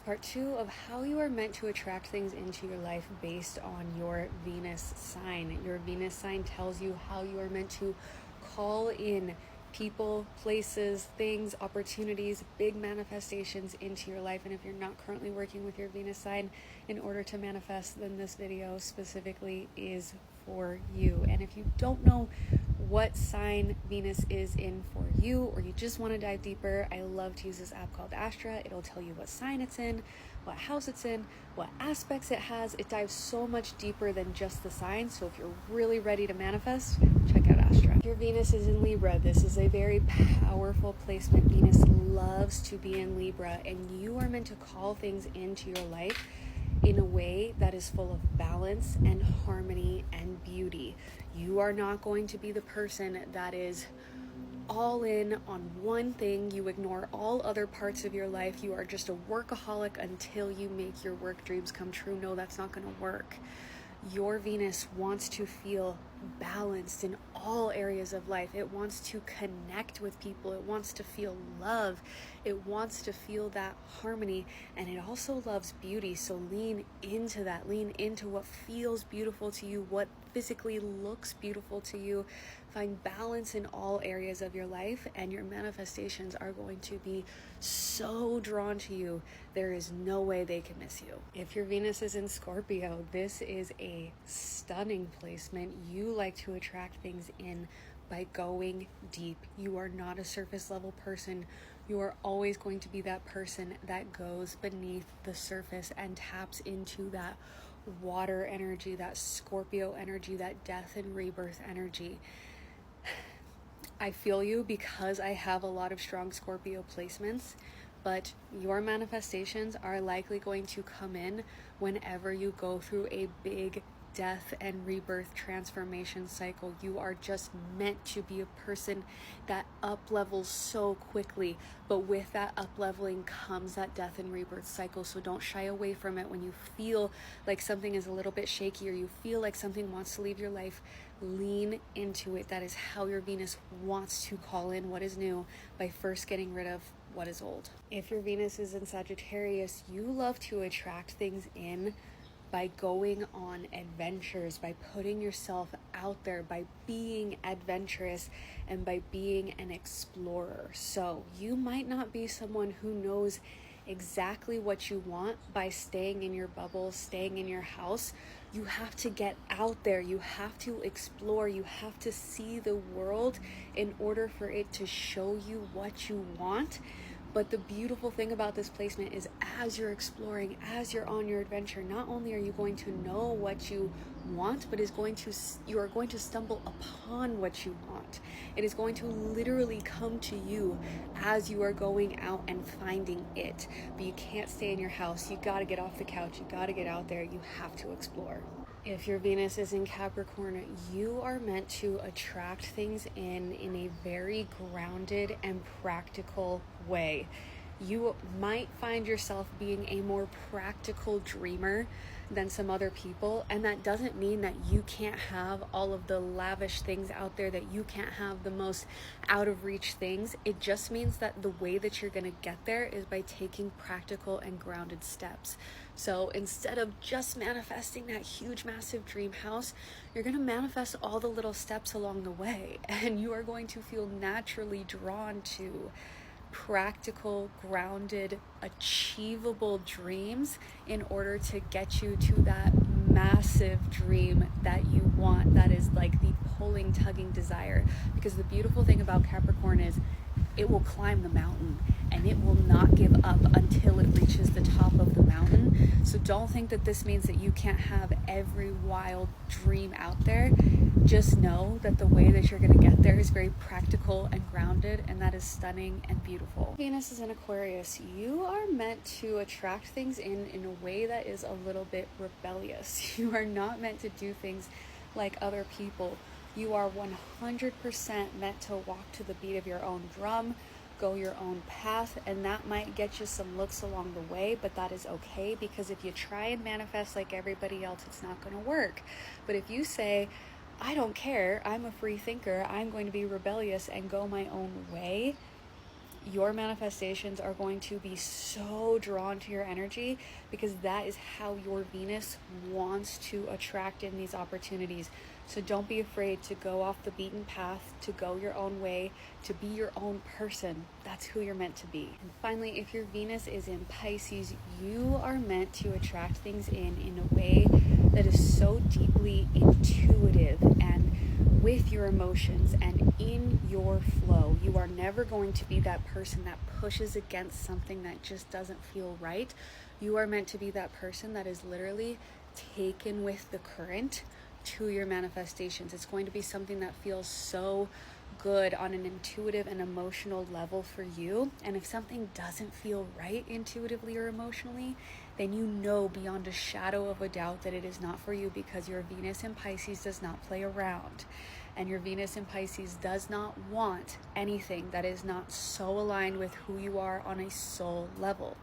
Part 2 of how you are meant to attract things into your life based on your Venus sign. Your Venus sign tells you how you are meant to call in people, places, things, opportunities, big manifestations into your life. And if you're not currently working with your Venus sign in order to manifest, then this video specifically is for you. And if you don't know what sign Venus is in for you, or you just want to dive deeper, I love to use this app called Astra. It'll tell you what sign it's in, what house it's in, what aspects it has. It dives so much deeper than just the sign. So if you're really ready to manifest, check out Astra. If your Venus is in Libra, this is a very powerful placement. Venus loves to be in Libra, and you are meant to call things into your life in a way that is full of balance and harmony and beauty. You are not going to be the person that is all in on one thing. You ignore all other parts of your life. You are just a workaholic until you make your work dreams come true. No, that's not going to work. Your Venus wants to feel balanced in all areas of life. It wants to connect with people. It wants to feel love. It wants to feel that harmony, and it also loves beauty. So lean into that. Lean into what feels beautiful to you, what physically looks beautiful to you. Find balance in all areas of your life, and your manifestations are going to be so drawn to you. There is no way they can miss you. If your Venus is in Scorpio, this is a stunning placement. You like to attract things in by going deep. You are not a surface level person. You are always going to be that person that goes beneath the surface and taps into that water energy, that Scorpio energy, that death and rebirth energy. I feel you because I have a lot of strong Scorpio placements, but your manifestations are likely going to come in whenever you go through a big death and rebirth transformation cycle. You are just meant to be a person that up levels so quickly, but with that up leveling comes that death and rebirth cycle. So don't shy away from it. When you feel like something is a little bit shaky, or you feel like something wants to leave your life, lean into it. That is how your Venus wants to call in what is new, by first getting rid of what is old. If your Venus is in Sagittarius, you love to attract things in by going on adventures, by putting yourself out there, by being adventurous, and by being an explorer. So you might not be someone who knows exactly what you want by staying in your bubble, staying in your house. You have to get out there. You have to explore. You have to see the world in order for it to show you what you want. But the beautiful thing about this placement is, as you're exploring, as you're on your adventure, not only are you going to know what you want, but you are going to stumble upon what you want. It is going to literally come to you as you are going out and finding it. But you can't stay in your house. You got to get off the couch. You got to get out there. You have to explore. If your Venus is in Capricorn, you are meant to attract things in a very grounded and practical way. You might find yourself being a more practical dreamer than some other people, and that doesn't mean that you can't have all of the lavish things out there, that you can't have the most out of reach things. It just means that the way that you're going to get there is by taking practical and grounded steps. So instead of just manifesting that huge massive dream house, you're going to manifest all the little steps along the way, and you are going to feel naturally drawn to practical, grounded, achievable dreams in order to get you to that massive dream that you want, that is like the pulling, tugging desire. Because the beautiful thing about Capricorn is it will climb the mountain, and it will not give up until it reaches the top of the mountain. So don't think that this means that you can't have every wild dream out there. Just know that the way that you're going to get there is very practical and grounded, and that is stunning and beautiful. Venus is in Aquarius. You are meant to attract things in a way that is a little bit rebellious. You are not meant to do things like other people. You are 100% meant to walk to the beat of your own drum, go your own path, and that might get you some looks along the way, but that is okay, because if you try and manifest like everybody else, it's not going to work. But if you say, I don't care, I'm a free thinker, I'm going to be rebellious and go my own way, your manifestations are going to be so drawn to your energy because that is how your Venus wants to attract in these opportunities. So don't be afraid to go off the beaten path, to go your own way, to be your own person. That's who you're meant to be. And finally, if your Venus is in Pisces, you are meant to attract things in a way that is so deeply intuitive and with your emotions and in your flow. You are never going to be that person that pushes against something that just doesn't feel right. You are meant to be that person that is literally taken with the current to your manifestations. It's going to be something that feels so good on an intuitive and emotional level for you. And if something doesn't feel right intuitively or emotionally, then you know beyond a shadow of a doubt that it is not for you, because your Venus in Pisces does not play around. And your Venus in Pisces does not want anything that is not so aligned with who you are on a soul level.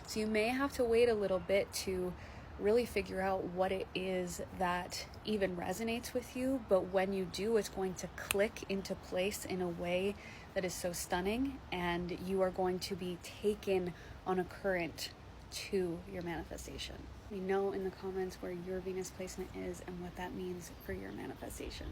So you may have to wait a little bit to really figure out what it is that even resonates with you. But when you do, it's going to click into place in a way that is so stunning, and you are going to be taken on a current to your manifestation. Let me know in the comments where your Venus placement is and what that means for your manifestation.